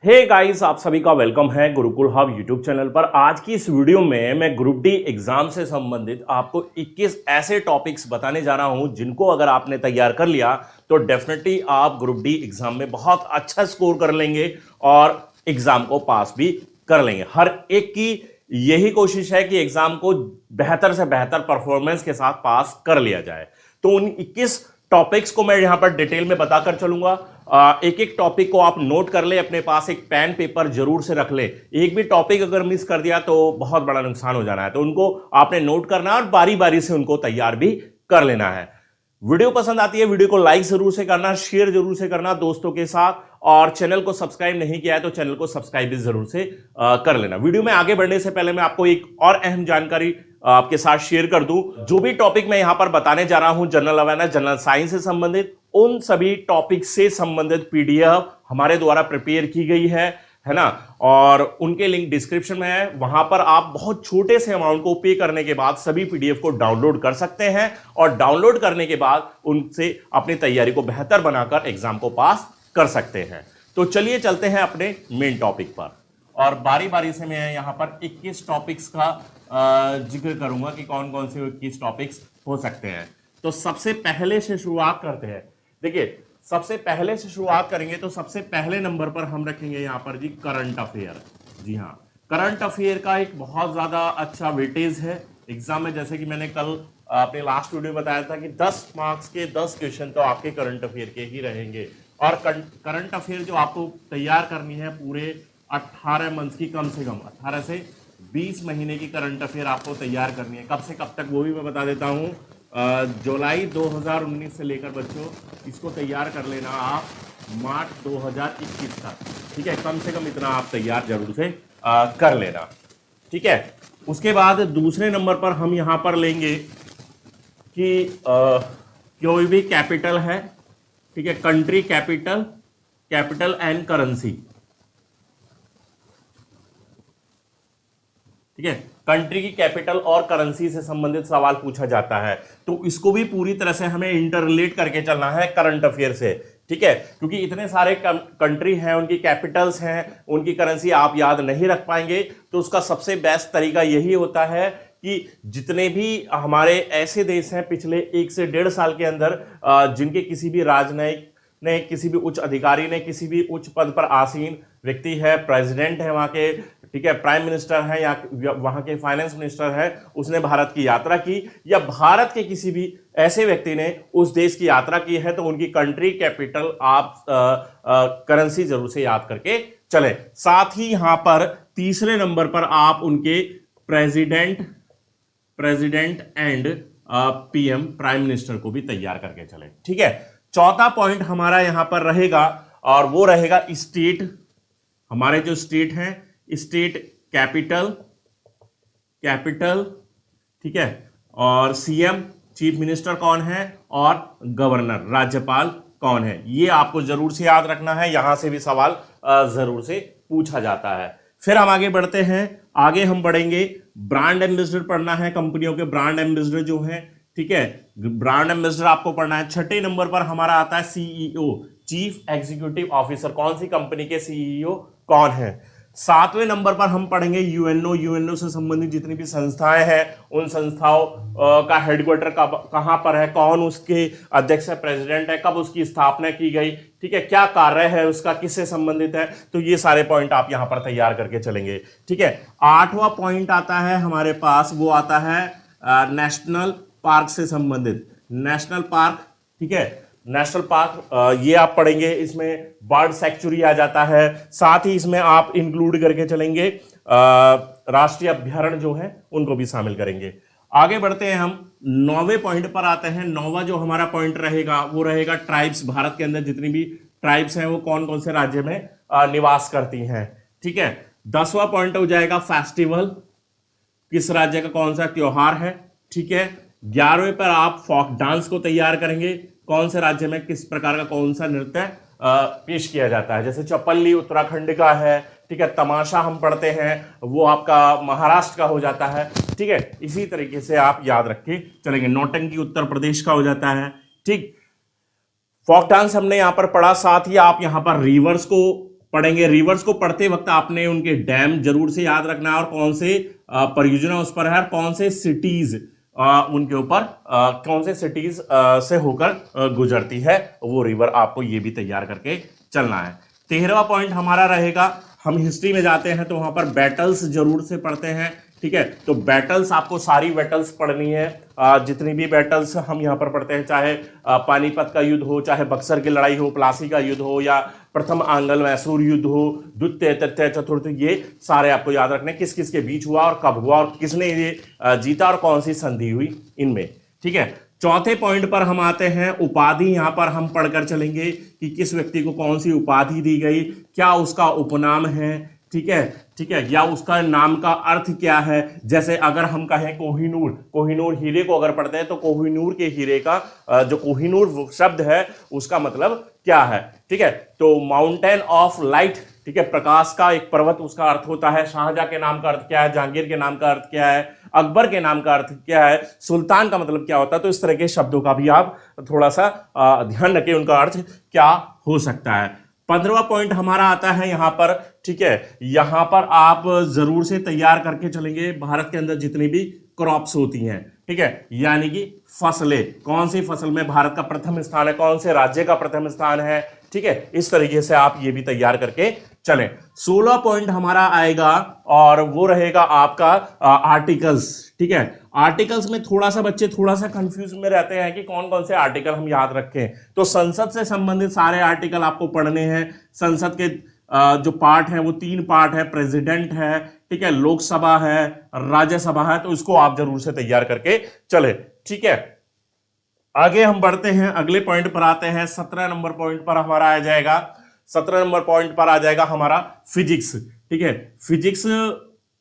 Hey guys, आप सभी का वेलकम है गुरुकुल हब यूट्यूब चैनल पर। आज की इस वीडियो में मैं ग्रुप डी एग्जाम से संबंधित आपको 21 ऐसे टॉपिक्स बताने जा रहा हूं जिनको अगर आपने तैयार कर लिया तो डेफिनेटली आप ग्रुप डी एग्जाम में बहुत अच्छा स्कोर कर लेंगे और एग्जाम को पास भी कर लेंगे। हर एक की यही कोशिश है कि एग्जाम को बेहतर से बेहतर परफॉर्मेंस के साथ पास कर लिया जाए। तो उन 21 टॉपिक्स को मैं यहां पर डिटेल में बताकर चलूंगा। एक एक टॉपिक को आप नोट कर ले, अपने पास एक पेन पेपर जरूर से रख ले। एक भी टॉपिक अगर मिस कर दिया तो बहुत बड़ा नुकसान हो जाना है, तो उनको आपने नोट करना है और बारी बारी से उनको तैयार भी कर लेना है। वीडियो पसंद आती है, वीडियो को लाइक जरूर से करना, शेयर जरूर से करना दोस्तों के साथ, और चैनल को सब्सक्राइब नहीं किया है तो चैनल को सब्सक्राइब भी जरूर से कर लेना। वीडियो में आगे बढ़ने से पहले मैं आपको एक और अहम जानकारी आपके साथ शेयर कर दूं। जो भी टॉपिक मैं यहां पर बताने जा रहा हूं जनरल अवेयरनेस, जनरल साइंस से संबंधित, उन सभी टॉपिक से संबंधित पीडीएफ हमारे द्वारा प्रिपेयर की गई है ना, और उनके लिंक डिस्क्रिप्शन में है। वहां पर आप बहुत छोटे से अमाउंट को पे करने के बाद सभी पीडीएफ को डाउनलोड कर सकते हैं और डाउनलोड करने के बाद उनसे अपनी तैयारी को बेहतर बनाकर एग्जाम को पास कर सकते हैं। तो चलिए चलते हैं अपने मेन टॉपिक पर, और बारी बारी से मैं यहां पर 21 टॉपिक्स का जिक्र करूंगा कि कौन कौन से 21 टॉपिक्स हो सकते हैं। तो सबसे पहले से शुरुआत करते हैं। देखिए, सबसे पहले से शुरुआत करेंगे तो सबसे पहले नंबर पर हम रखेंगे यहां पर जी करंट अफेयर। जी हाँ, करंट अफेयर का एक बहुत ज्यादा अच्छा वेटेज है एग्जाम में। जैसे कि मैंने कल अपने लास्ट वीडियो बताया था कि 10 मार्क्स के 10 क्वेश्चन तो आपके करंट अफेयर के ही रहेंगे, और करंट अफेयर जो आपको तैयार करनी है पूरे 18 मंथ की, कम से कम 18 से 20 महीने की करंट अफेयर आपको तैयार करनी है। कब से कब तक वो भी मैं बता देता हूँ। जुलाई 2019 से लेकर बच्चों इसको तैयार कर लेना आप मार्च 2021 तक। ठीक है, कम से कम इतना आप तैयार जरूर से कर लेना। ठीक है, उसके बाद दूसरे नंबर पर हम यहां पर लेंगे कि कोई भी कैपिटल है, ठीक है, country capital, capital and currency. ठीक है, कंट्री की कैपिटल और करेंसी से संबंधित सवाल पूछा जाता है, तो इसको भी पूरी तरह से हमें इंटररिलेट करके चलना है करंट अफेयर से। ठीक है, क्योंकि इतने सारे कंट्री हैं, उनकी कैपिटल्स हैं, उनकी करेंसी आप याद नहीं रख पाएंगे। तो उसका सबसे बेस्ट तरीका यही होता है कि जितने भी हमारे ऐसे देश हैं पिछले 1 से 1.5 साल के अंदर जिनके किसी भी राजनयिक ने, किसी भी उच्च अधिकारी ने, किसी भी उच्च पद पर आसीन व्यक्ति है, प्रेसिडेंट है वहां के, ठीक है, प्राइम मिनिस्टर है या वहां के फाइनेंस मिनिस्टर है, उसने भारत की यात्रा की, या भारत के किसी भी ऐसे व्यक्ति ने उस देश की यात्रा की है, तो उनकी कंट्री कैपिटल आप करेंसी जरूर से याद करके चले। साथ ही यहां पर तीसरे नंबर पर आप उनके president and PM, prime minister को भी तैयार करके चले। ठीक है, चौथा पॉइंट हमारा यहां पर रहेगा, और वो रहेगा स्टेट। हमारे जो स्टेट हैं, स्टेट कैपिटल, ठीक है, और सीएम, चीफ मिनिस्टर कौन है, और गवर्नर, राज्यपाल कौन है, ये आपको जरूर से याद रखना है। यहां से भी सवाल जरूर से पूछा जाता है। फिर हम आगे बढ़ते हैं, आगे हम बढ़ेंगे, ब्रांड एम्बेसडर पढ़ना है, कंपनियों के ब्रांड एम्बेसडर जो है। ठीक है, ब्रांड एम्बेसडर आपको पढ़ना है। छठे नंबर पर हमारा आता है सीईओ, चीफ एग्जीक्यूटिव ऑफिसर, कौन सी कंपनी के सीईओ कौन है। सातवें नंबर पर हम पढ़ेंगे यूएनओ से संबंधित जितनी भी संस्थाएं हैं, उन संस्थाओं का हेडक्वार्टर कहां पर है, कौन उसके अध्यक्ष है, प्रेसिडेंट है, कब उसकी स्थापना की गई, ठीक है, क्या कार्य है उसका, किससे संबंधित है। तो ये सारे पॉइंट आप यहां पर तैयार करके चलेंगे। ठीक है, आठवां पॉइंट आता है हमारे पास, वो आता है नेशनल पार्क से संबंधित, नेशनल पार्क। ठीक है, नेशनल पार्क ये आप पढ़ेंगे, इसमें बर्ड सेंचुरी आ जाता है, साथ ही इसमें आप इंक्लूड करके चलेंगे राष्ट्रीय अभ्यारण्य जो है उनको भी शामिल करेंगे। आगे बढ़ते हैं, हम 9वें पॉइंट पर आते हैं। 9वां जो हमारा पॉइंट रहेगा वो रहेगा ट्राइब्स। भारत के अंदर जितनी भी ट्राइब्स हैं वो कौन कौन से राज्य में निवास करती हैं। ठीक है, 10वां पॉइंट हो जाएगा फेस्टिवल, किस राज्य का कौन सा त्योहार है। ठीक है, 11वें पर आप फोक डांस को तैयार करेंगे, कौन से राज्य में किस प्रकार का कौन सा नृत्य पेश किया जाता है। जैसे चौपल्ली उत्तराखंड का है, ठीक है, तमाशा हम पढ़ते हैं वो आपका महाराष्ट्र का हो जाता है। ठीक है, इसी तरीके से आप याद रख के चलेंगे। नौटंकी उत्तर प्रदेश का हो जाता है। ठीक, फोक डांस हमने यहां पर पढ़ा। साथ ही आप यहां पर रिवर्स को पढ़ेंगे। रिवर्स को पढ़ते वक्त आपने उनके डैम जरूर से याद रखना है और कौन से परियोजना उस पर है, कौन से सिटीज उनके ऊपर कौन से सिटीज से होकर गुजरती है वो रिवर, आपको ये भी तैयार करके चलना है। 13वां पॉइंट हमारा रहेगा, हम हिस्ट्री में जाते हैं तो वहां पर बैटल्स जरूर से पढ़ते हैं। ठीक है, तो बैटल्स आपको सारी बैटल्स पढ़नी है, जितनी भी बैटल्स हम यहाँ पर पढ़ते हैं, चाहे पानीपत का युद्ध हो, चाहे बक्सर की लड़ाई हो, प्लासी का युद्ध हो, या प्रथम आंग्ल मैसूर युद्ध हो, द्वितीय तृतीय चतुर्थ, ये सारे आपको याद रखने किस किस के बीच हुआ और कब हुआ और किसने ये जीता और कौन सी संधि हुई इनमें। ठीक है, चौथे पॉइंट पर हम आते हैं, उपाधि। यहां पर हम पढ़कर चलेंगे कि किस व्यक्ति को कौन सी उपाधि दी गई, क्या उसका उपनाम है। ठीक है, ठीक है, या उसका नाम का अर्थ क्या है। जैसे अगर हम कहें कोहिनूर, कोहिनूर हीरे को अगर पढ़ते हैं तो कोहिनूर के हीरे का जो कोहिनूर शब्द है उसका मतलब क्या है। ठीक है, तो माउंटेन ऑफ लाइट, ठीक है, प्रकाश का एक पर्वत, उसका अर्थ होता है। शाहजहां के नाम का अर्थ क्या है, जहांगीर के नाम का अर्थ क्या है, अकबर के नाम का अर्थ क्या है, सुल्तान का मतलब क्या होता है। तो इस तरह के शब्दों का भी आप थोड़ा सा ध्यान रखें, उनका अर्थ क्या हो सकता है। 15वां पॉइंट हमारा आता है यहां पर। ठीक है, यहां पर आप जरूर से तैयार करके चलेंगे भारत के अंदर जितनी भी क्रॉप्स होती हैं। ठीक है, यानी कि फसलें, कौन सी फसल में भारत का प्रथम स्थान है, कौन से राज्य का प्रथम स्थान है। ठीक है, इस तरीके से आप ये भी तैयार करके चलें। 16 पॉइंट हमारा आएगा और वो रहेगा आपका आर्टिकल्स। ठीक है, आर्टिकल्स में थोड़ा सा बच्चे थोड़ा सा कंफ्यूज में रहते हैं कि कौन कौन से आर्टिकल हम याद रखें। तो संसद से संबंधित सारे आर्टिकल आपको पढ़ने हैं। संसद के जो पार्ट है वो 3 पार्ट है, प्रेसिडेंट है, ठीक है, लोकसभा है, राज्यसभा है, तो इसको आप जरूर से तैयार करके चले। ठीक है, आगे हम बढ़ते हैं, अगले पॉइंट पर आते हैं। 17 नंबर पॉइंट पर हमारा आ जाएगा, 17 नंबर पॉइंट पर आ जाएगा हमारा फिजिक्स। ठीक है, फिजिक्स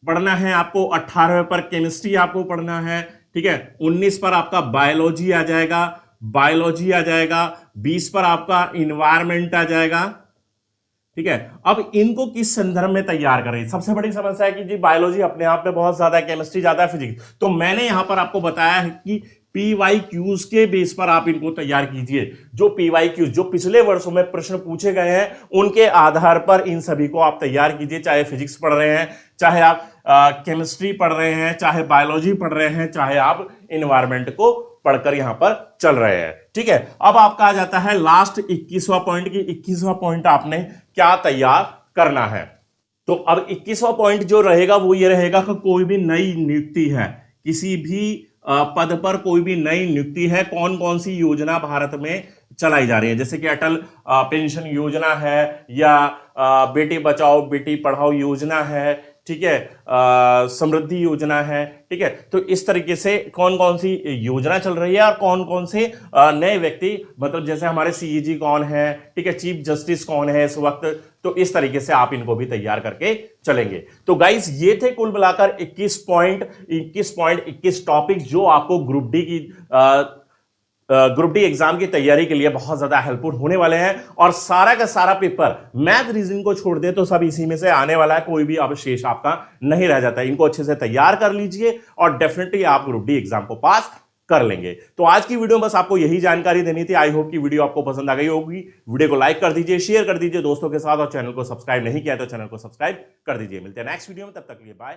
पढ़ना है आपको। 18वें पर केमिस्ट्री आपको पढ़ना है। ठीक है, 19 पर आपका बायोलॉजी आ जाएगा, बायोलॉजी आ जाएगा। 20 पर आपका इन्वायरमेंट आ जाएगा। ठीक है, अब इनको किस संदर्भ में तैयार करें। सबसे बड़ी समस्या है कि जी बायोलॉजी अपने आप में बहुत ज्यादा है, केमिस्ट्री ज्यादा है, फिजिक्स। तो मैंने यहां पर आपको बताया है कि PYQs के बेस पर आप इनको तैयार कीजिए। जो PYQs जो पिछले वर्षों में प्रश्न पूछे गए हैं उनके आधार पर इन सभी को आप तैयार कीजिए। चाहे फिजिक्स पढ़ रहे हैं, चाहे आप केमिस्ट्री पढ़ रहे हैं, चाहे बायोलॉजी पढ़ रहे हैं, चाहे आप इन्वायरमेंट को पढ़कर यहां पर चल रहे हैं। ठीक है, अब आपका आ जाता है लास्ट 21वां पॉइंट की 21वां पॉइंट आपने क्या तैयार करना है। तो अब 21वां पॉइंट जो रहेगा वो ये रहेगा कि कोई भी नई नियुक्ति है, किसी भी पद पर कोई भी नई नियुक्ति है, कौन कौन सी योजना भारत में चलाई जा रही है। जैसे कि अटल पेंशन योजना है, या बेटी बचाओ बेटी पढ़ाओ योजना है। ठीक है, समृद्धि योजना है। ठीक है, तो इस तरीके से कौन कौन सी योजना चल रही है और कौन कौन से नए व्यक्ति, मतलब जैसे हमारे CAG कौन है, ठीक है, चीफ जस्टिस कौन है इस वक्त। तो इस तरीके से आप इनको भी तैयार करके चलेंगे। तो गाइस ये थे कुल मिलाकर 21 टॉपिक जो आपको ग्रुप डी एग्जाम की तैयारी के लिए बहुत ज्यादा हेल्पफुल होने वाले हैं। और सारा का सारा पेपर मैथ रीजनिंग को छोड़ दे तो सब इसी में से आने वाला है, कोई भी अवशेष आपका नहीं रह जाता। इनको अच्छे से तैयार कर लीजिए और डेफिनेटली आप ग्रुप डी एग्जाम को पास कर लेंगे। तो आज की वीडियो में बस आपको यही जानकारी देनी थी। आई होप कि वीडियो आपको पसंद आ गई होगी। वीडियो को लाइक कर दीजिए, शेयर कर दीजिए दोस्तों के साथ, और चैनल को सब्सक्राइब नहीं किया तो चैनल को सब्सक्राइब कर दीजिए। मिलते हैं नेक्स्ट वीडियो में, तब तक के लिए बाय।